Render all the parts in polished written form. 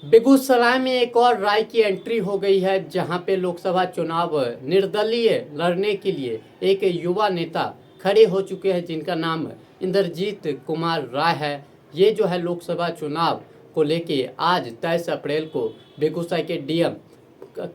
बेगूसराय में एक और राय की एंट्री हो गई है, जहां पे लोकसभा चुनाव निर्दलीय लड़ने के लिए एक युवा नेता खड़े हो चुके हैं, जिनका नाम इंद्रजीत कुमार राय है। ये जो है लोकसभा चुनाव को लेके आज 23 अप्रैल को बेगूसराय के डीएम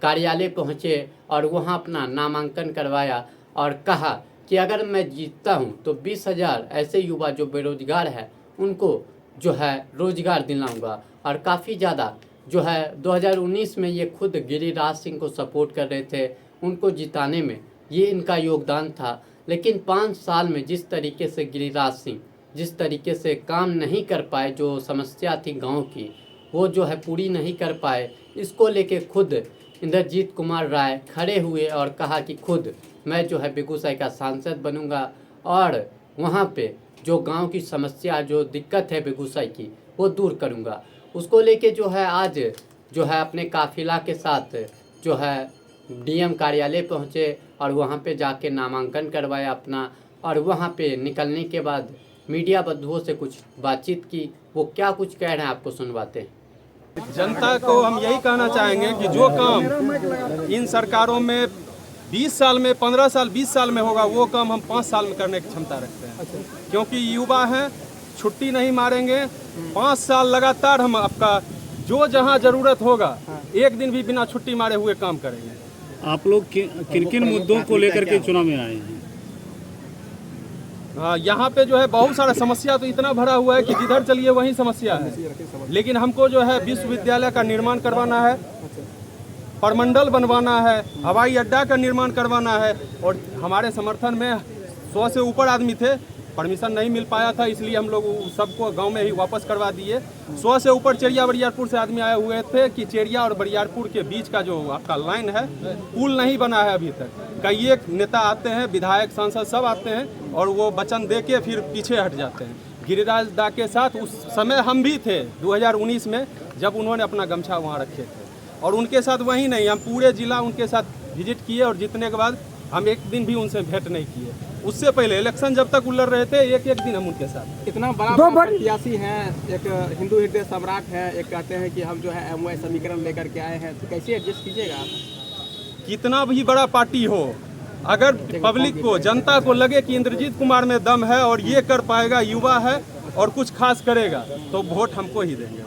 कार्यालय पहुंचे और वहां अपना नामांकन करवाया और कहा कि अगर मैं जीतता हूं तो 20,000 ऐसे युवा जो बेरोजगार है उनको जो है रोजगार दिलाऊंगा। और काफ़ी ज़्यादा जो है 2019 में ये खुद गिरिराज सिंह को सपोर्ट कर रहे थे, उनको जिताने में ये इनका योगदान था। लेकिन 5 साल में जिस तरीके से गिरिराज सिंह जिस तरीके से काम नहीं कर पाए, जो समस्या थी गांव की वो जो है पूरी नहीं कर पाए, इसको लेके खुद इंद्रजीत कुमार राय खड़े हुए और कहा कि खुद मैं जो है बेगूसराय का सांसद बनूंगा और वहाँ पे जो गांव की समस्या जो दिक्कत है बेगूसराय की वो दूर करूंगा। उसको लेके जो है आज जो है अपने काफिला के साथ जो है डीएम कार्यालय पहुँचे और वहाँ पे जाके नामांकन करवाया अपना। और वहाँ पे निकलने के बाद मीडिया बंधुओं से कुछ बातचीत की, वो क्या कुछ कह रहे हैं आपको सुनवाते हैं। जनता को हम यही कहना चाहेंगे कि जो काम इन सरकारों में 20 साल में 15 साल 20 साल में होगा वो काम हम 5 साल में करने की क्षमता रखते हैं। क्योंकि युवा हैं, छुट्टी नहीं मारेंगे। 5 साल लगातार हम आपका जो जहां जरूरत होगा एक दिन भी बिना छुट्टी मारे हुए काम करेंगे। आप लोग किन किन मुद्दों को लेकर के चुनाव में आए हैं? हाँ, यहाँ पे जो है बहुत सारा समस्या तो इतना भरा हुआ है कि जिधर चलिए वही समस्या है। लेकिन हमको जो है विश्वविद्यालय का निर्माण करवाना है, परमंडल बनवाना है, हवाई अड्डा का निर्माण करवाना है। और हमारे समर्थन में 100 से ऊपर आदमी थे, परमिशन नहीं मिल पाया था, इसलिए हम लोग सबको गांव में ही वापस करवा दिए। 100 से ऊपर चेरिया बरियारपुर से आदमी आए हुए थे कि चेरिया और बरियारपुर के बीच का जो आपका लाइन है पुल नहीं बना है अभी तक। कई एक नेता आते हैं, विधायक सांसद सब आते हैं और वो वचन दे के फिर पीछे हट जाते हैं। गिरिराज दा के साथ उस समय हम भी थे 2019 में, जब उन्होंने अपना गमछा वहाँ रखे थे। और उनके साथ वही नहीं, हम पूरे जिला उनके साथ विजिट किए और जीतने के बाद हम एक दिन भी उनसे भेंट नहीं किए। उससे पहले इलेक्शन जब तक उलझ रहे थे एक एक दिन हम उनके साथ। इतना बड़ा प्रत्याशी हैं, एक हिंदू हृदय सम्राट है, एक कहते हैं कि हम जो है एमओए समीकरण लेकर के आए हैं, तो कैसे एडजस्ट कीजिएगा आप? कितना भी बड़ा पार्टी हो, अगर पब्लिक को जनता को लगे कि इंद्रजीत कुमार में दम है और ये कर पाएगा, युवा है और कुछ खास करेगा, तो वोट हमको ही देंगे।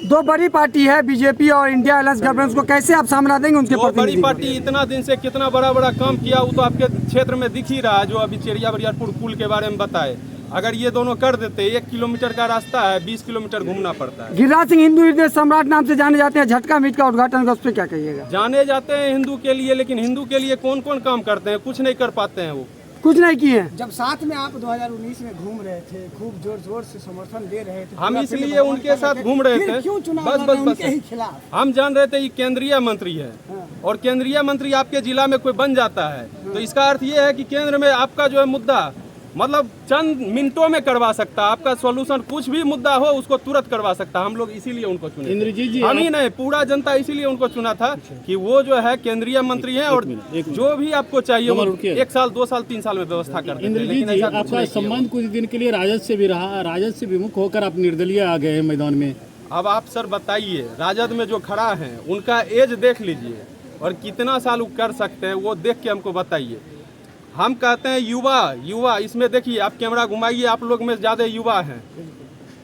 दो बड़ी पार्टी है बीजेपी और इंडिया अलायंस गवर्नेंस को कैसे आप सामना देंगे उनके? दो बड़ी पार्टी इतना दिन से कितना बड़ा बड़ा काम किया वो तो आपके क्षेत्र में दिख ही रहा है। जो अभी चेरिया बरियारपुर पुल के बारे में बताए, अगर ये दोनों कर देते, 1 किलोमीटर का रास्ता है, 20 किलोमीटर घूमना पड़ता है। गिरिराज सिंह हिंदू हृदय सम्राट नाम से जाने जाते हैं, झटका मीट का उद्घाटन, उस पर क्या कहिएगा? जाने जाते हैं हिंदू के लिए, लेकिन हिंदू के लिए कौन कौन काम करते हैं? कुछ नहीं कर पाते हैं, वो कुछ नहीं किए। जब साथ में आप 2019 में घूम रहे थे, खूब जोर जोर से समर्थन दे रहे थे, हम इसलिए उनके साथ घूम रहे थे। क्यों चुनाव बस के ही खिलाफ? हम जान रहे थे ये केंद्रीय मंत्री है और केंद्रीय मंत्री आपके जिला में कोई बन जाता है तो इसका अर्थ ये है कि केंद्र में आपका जो है मुद्दा मतलब चंद मिनटों में करवा सकता, आपका सॉल्यूशन कुछ भी मुद्दा हो उसको तुरंत करवा सकता। हम लोग इसीलिए उनको चुने, इंद्रजीत जी हम ही नहीं पूरा जनता इसीलिए उनको चुना था कि वो जो है केंद्रीय मंत्री हैं और जो भी आपको चाहिए वो 1 साल 2 साल 3 साल में व्यवस्था कर देंगे। इंद्रजीत जी, आपका संबंध कुछ दिन के लिए राजद से भी रहा, राजद से विमुख होकर आप निर्दलीय आ गए हैं मैदान में। अब आप सर बताइए, राजद में जो खड़ा है उनका एज देख लीजिए और कितना साल वो कर सकते हैं वो देख के हमको बताइए। हम कहते हैं युवा इसमें देखिए, आप कैमरा घुमाइए, आप लोग में ज़्यादा युवा हैं।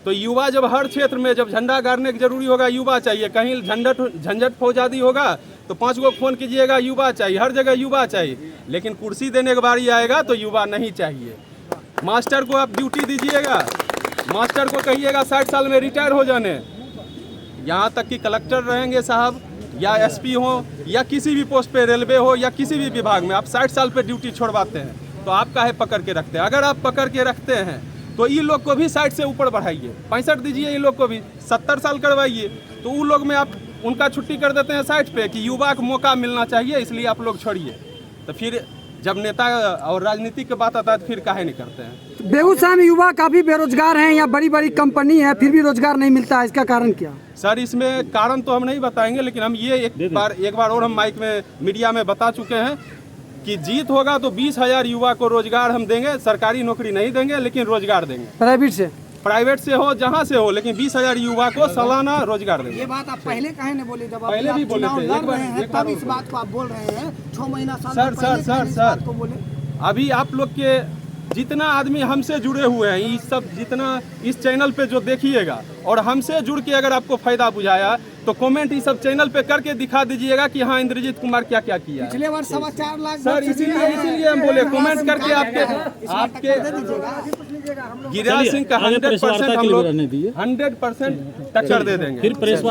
तो युवा जब हर क्षेत्र में जब झंडा गाड़ने की जरूरी होगा युवा चाहिए, कहीं झंझट फौजादी होगा तो 5 गो फोन कीजिएगा युवा चाहिए, हर जगह युवा चाहिए। लेकिन कुर्सी देने के बारी आएगा तो युवा नहीं चाहिए। मास्टर को आप ड्यूटी दीजिएगा, मास्टर को कहिएगा 60 साल में रिटायर हो जाने, यहाँ तक कि कलेक्टर रहेंगे साहब या एसपी हो या किसी भी पोस्ट पे, रेलवे हो या किसी भी विभाग में, आप 60 साल पे ड्यूटी छोड़वाते हैं तो आप काहे पकड़ के रखते हैं? अगर आप पकड़ के रखते हैं तो ये लोग को भी 60 से ऊपर बढ़ाइए, 65 दीजिए, ये लोग को भी 70 साल करवाइए। तो उन लोग में आप उनका छुट्टी कर देते हैं 60 पे कि युवा को मौका मिलना चाहिए, इसलिए आप लोग छोड़िए। तो फिर जब नेता और राजनीति की बात आता है तो फिर काहे नहीं करते हैं? बेगूसराय में युवा काफी बेरोजगार हैं, यहाँ बड़ी बड़ी कंपनी है फिर भी रोजगार नहीं मिलता है, इसका कारण क्या? सर इसमें कारण तो हम नहीं बताएंगे, लेकिन हम ये एक बार और हम माइक में मीडिया में बता चुके हैं कि जीत होगा तो 20,000 युवा को रोजगार हम देंगे। सरकारी नौकरी नहीं देंगे लेकिन रोजगार देंगे। प्राइवेट से प्राइवेट से हो जहाँ से हो, लेकिन 20,000 युवा को सालाना रोजगार देंगे। ये बात आप पहले काहे नहीं बोले? जब पहले भी बोले थे, लड़ एक बार- रहे हैं एक बार तब इस बात को आप बोल रहे हैं। 6 महीना साल सर, पहले सर, काहे इस सर, बात को बोले? अभी आप लोग के जितना आदमी हमसे जुड़े हुए हैं, ये सब जितना इस चैनल पे जो देखिएगा और हमसे जुड़ के अगर आपको फायदा बुझाया तो कमेंट इस सब चैनल पे करके दिखा दीजिएगा कि हाँ इंद्रजीत कुमार क्या क्या किया है। पिछले वर्ष 4.25 लाख सर इसीलिए हम बोले कमेंट करके आपके गिरिराज सिंह का आगे प्रेस वार्ता 100% के हम लिए लोग रहने दीजिए। 100% टक्कर दे देंगे। फिर प्रेस